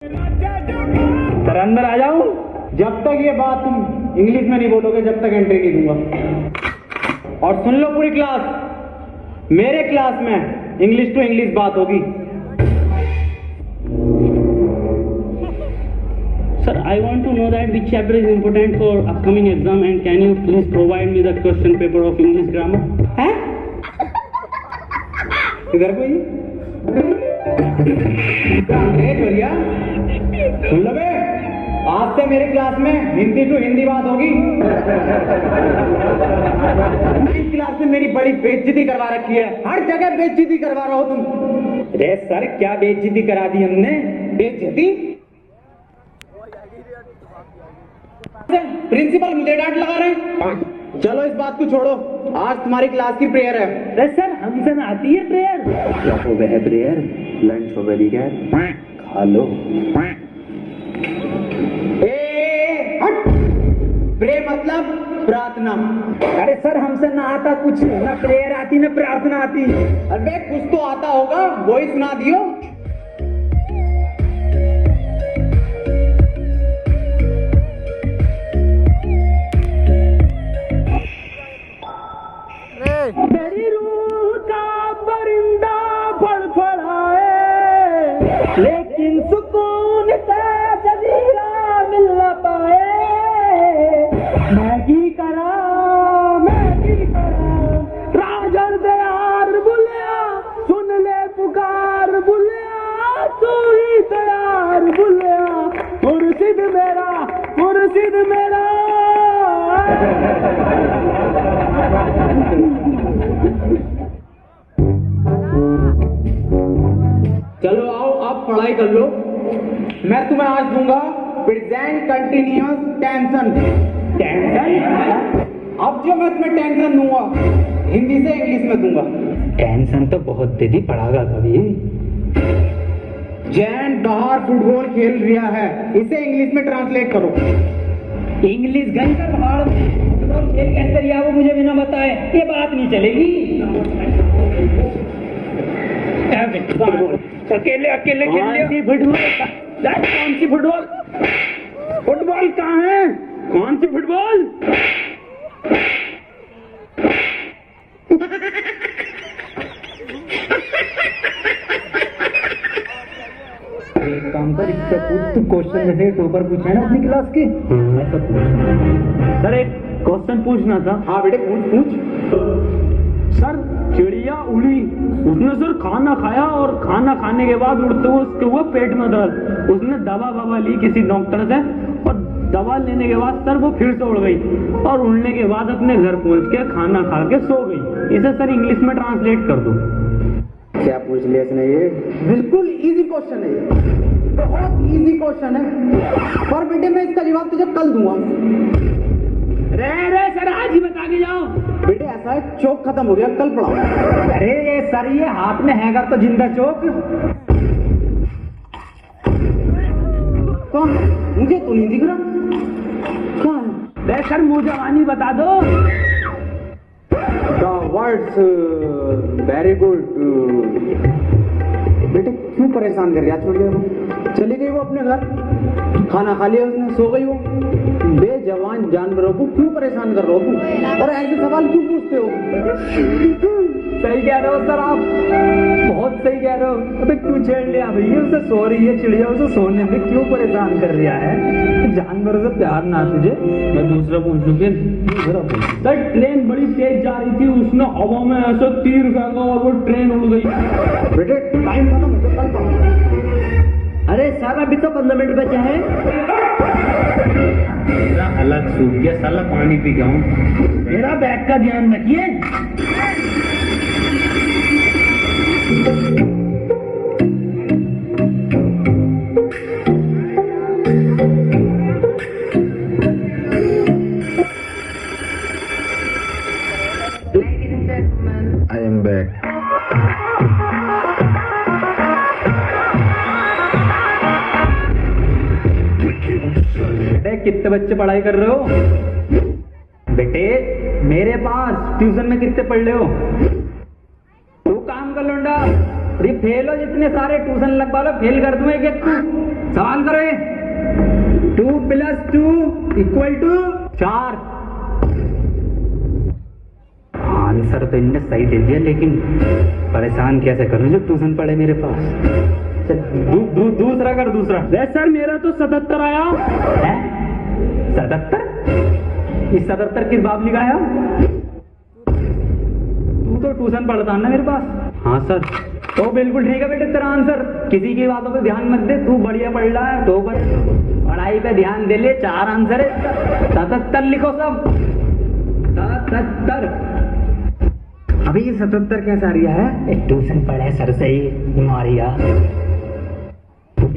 Sir अंदर आ जाऊं? जब तक ये बात तुम इंग्लिश में नहीं बोलोगे जब तक एंट्री नहीं दूंगा। और सुन लो पूरी क्लास, मेरे क्लास में इंग्लिश टू इंग्लिश बात होगी। Sir, I want to know that which chapter is important for upcoming exam and can you please provide me the question paper of English grammar? हैं? इधर कोई? बढ़िया। सुन लो बे, आज से मेरे क्लास में हिंदी टू हिंदी बात होगी। इस क्लास में मेरी बड़ी बेइज्जती करवा रखी है, हर जगह बेइज्जती करवा रहे हो तुम। अरे सर क्या बेइज्जती करा दी हमने? बेइज्जती? प्रिंसिपल मुझे डांट लगा रहे हैं। चलो इस बात को छोड़ो, आज तुम्हारी क्लास की प्रेयर है। अरे सर हमसे ना आती है प्रेयर। क्या हो वह प्रेयर? लंच हो गई क्या? खा लो। हट! प्रे मतलब प्रार्थना। अरे सर हमसे ना आता कुछ, ना प्रेयर आती ना प्रार्थना आती। अरे कुछ तो आता होगा, वही सुना दियो। मेरी रूह का परिंदा फड़फड़ाए, लेकिन सुकून से जजीरा मिल न पाए। मैगी करा राजर दयार बुलिया, सुन ले पुकार बुलिया, तू ही दयार बुलिया, मुर्शिद मेरा चलो आओ आप पढ़ाई कर लो। मैं तुम्हें आज दूंगा प्रेजेंट कंटिन्यूअस टेंशन। अब जो मैं तुम्हें टेंशन दूंगा हिंदी से इंग्लिश में दूंगा। टेंशन तो बहुत दे दी, पढ़ागा कभी। जैन बाहर फुटबॉल खेल रहा है, इसे इंग्लिश में ट्रांसलेट करो। इंग्लिश गई कर बाहर खेल कैसे रिया वो मुझे बिना बताए ये बात नहीं चलेगी। अकेले खेल लिया फुटबॉल। कौन सी फुटबॉल? फुटबॉल कहाँ है? कौन सी फुटबॉल? एक काम कर, इससे पूछ तू क्वेश्चन जैसे टॉपर पूछे ना अपनी क्लास के, ऐसा पूछ। सर एक क्वेश्चन पूछना था। हाँ बेटे पूछ। सर चिड़िया उड़ी, उसने सर खाना खाया और खाना खाने के बाद उड़ते हुए उसके हुआ पेट में दर्द। उसने दवा ली किसी डॉक्टर से और दवा लेने के बाद सर वो फिर से उड़ गई और उड़ने के बाद अपने घर पहुंच के खाना खा के सो गई। इसे सर इंग्लिश में ट्रांसलेट कर दो। क्या पूछ लिया इसने? ये बिल्कुल इजी क्वेश्चन है, ये बहुत इजी क्वेश्चन है। पर बेटे मैं इसका जवाब तुझे कल दूंगा। रे सर आज ही बता के जाओ। बेटे ऐसा है, चौक खत्म हो गया, कल पढ़ाओ। अरे ये सर ये हाथ में हैगा तो जिंदा चौक कौन? मुझे तो नहीं दिख रहा। क्या है? सर मुँह जवानी बता दो। The words very good। बेटे क्यों परेशान कर रही है? छोड़िए वो, चली गई वो अपने घर, खाना खा लिया उसने, सो गई वो। बेजवान जानवरों को क्यों परेशान कर रहे हो तुम? और ऐसे सवाल क्यों पूछते हो? सही कह रहे हो सर आप, बहुत सही कह रहे हो। अबे क्यों छेड़ लिया भैया? उसे सो रही है चिड़िया, उसे सोने में क्यों परेशान कर रहा है? जानवरों से प्यार ना तुझे? मैं दूसरा पूछूं फिर। सर ट्रेन बड़ी तेज जा रही थी, उसने हवा में ऐसा तीर फेंका और वो ट्रेन उड़ गई। बेटे टाइम खत्म हो गया, कल पढ़ो। अरे सर अभी तो 15 मिनट बचे हैं। अलग सूख गया साला, पानी पी गया हूँ। मेरा बैग का ध्यान रखिए। I am back. कितने बच्चे पढ़ाई कर रहे हो? बेटे मेरे पास ट्यूशन में कितने पढ़ रहे हो? तू काम कर लौंडा, ये फेल हो जितने सारे ट्यूशन लगवा लो, फेल कर दूं एक एक को। सवाल करो ये। 2 + 2 = 4। आंसर तो इनने सही दे दिया, लेकिन परेशान कैसे करूं जो ट्यूशन पढ़े मेरे पास। चल दूसरा कर, दूसरा। सर मेरा तो 77 आया है। 77? इस 77 किस बाप लिखाया? तू तो ट्यूशन पढ़ता है ना मेरे पास। हाँ सर। तो बिल्कुल ठीक है बेटे तेरा आंसर। किसी की बातों पे ध्यान मत दे, तू बढ़िया पढ़ रहा है तो पढ़ाई पे ध्यान दे ले। 4 आंसर है। 77 लिखो सब। 77। अभी ये 77 कैसे आ रहा है? ट्यूशन पढ़े सर से ही बीमारिया।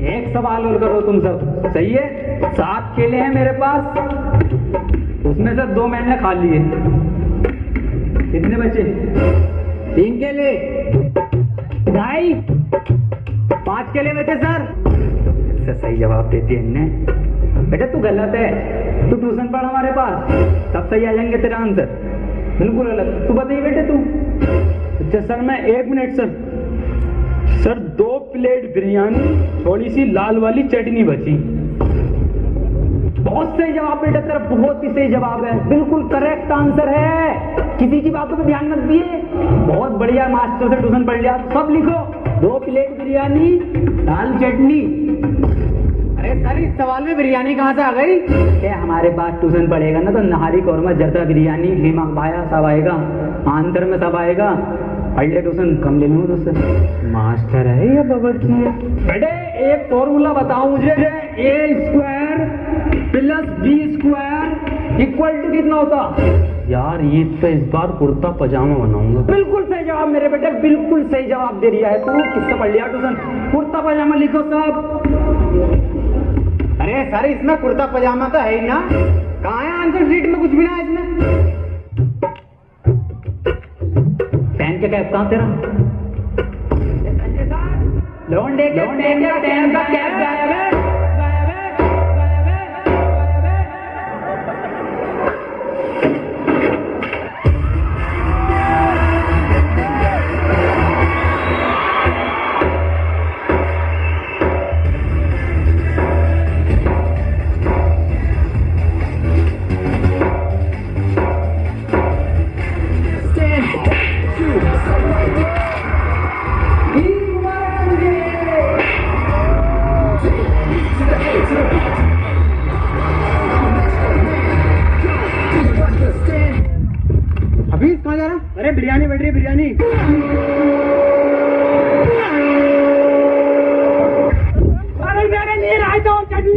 एक सवाल और करो तुम सब, सही है? 7 केले हैं मेरे पास, उसमें से 2 मैंने खा लिए। कितने बचे? 3 केले। 2.5। 5 केले बचे सर। सही जवाब देती है इनने। बेटा तू गलत है, तू ट्यूशन पढ़ हमारे पास, सब सही आ जाएंगे तेरा आंसर। बिल्कुल गलत। तू बताइए बेटे तू। अच्छा सर मैं 1 मिनट सर 2 प्लेट बिरयानी, थोड़ी सी लाल वाली चटनी बची। बहुत सही जवाब बेटा तेरा, बहुत ही सही जवाब है, बिल्कुल करेक्ट आंसर है। किसी की बातों पे ध्यान मत दिए। बहुत बढ़िया, मास्टर से ट्यूशन पढ़ लिया। सब लिखो। 2 प्लेट बिरयानी, दाल चटनी। अरे सर इस सवाल में बिरयानी कहाँ से आ गई? हमारे पास ट्यूशन पढ़ेगा ना तो नहारी कौरमा जर्दा बिरयानी लीमा भाया सब आएगा, आंसर में सब आएगा। पढ़ ले ट्यूशन, कम ले लूँ तुझसे। मास्टर है या बावर्ची है? बेटे एक फॉर्मूला बताओ मुझे। A² + B² = कितना होता? यार ये तो इस बार कुर्ता पजामा बनाऊंगा। बिल्कुल सही जवाब मेरे बेटे, बिल्कुल सही जवाब दे रहा है तू। किससे पढ़ लिया ट्यूशन? कुर्ता पजामा लिखो सब। अरे सर इसमें कुर्ता पजामा तो है ही ना, कहाँ है आंसर शीट में? कुछ भी ना है इसमें। पेन के कैप कहाँ तेरा? लौंडे के पेन का कैप गायब है। अभी कहाँ जा रहा? अरे बिरयानी बैठ रही है, बिरयानी। अरे मेरे लिए रायता और चटनी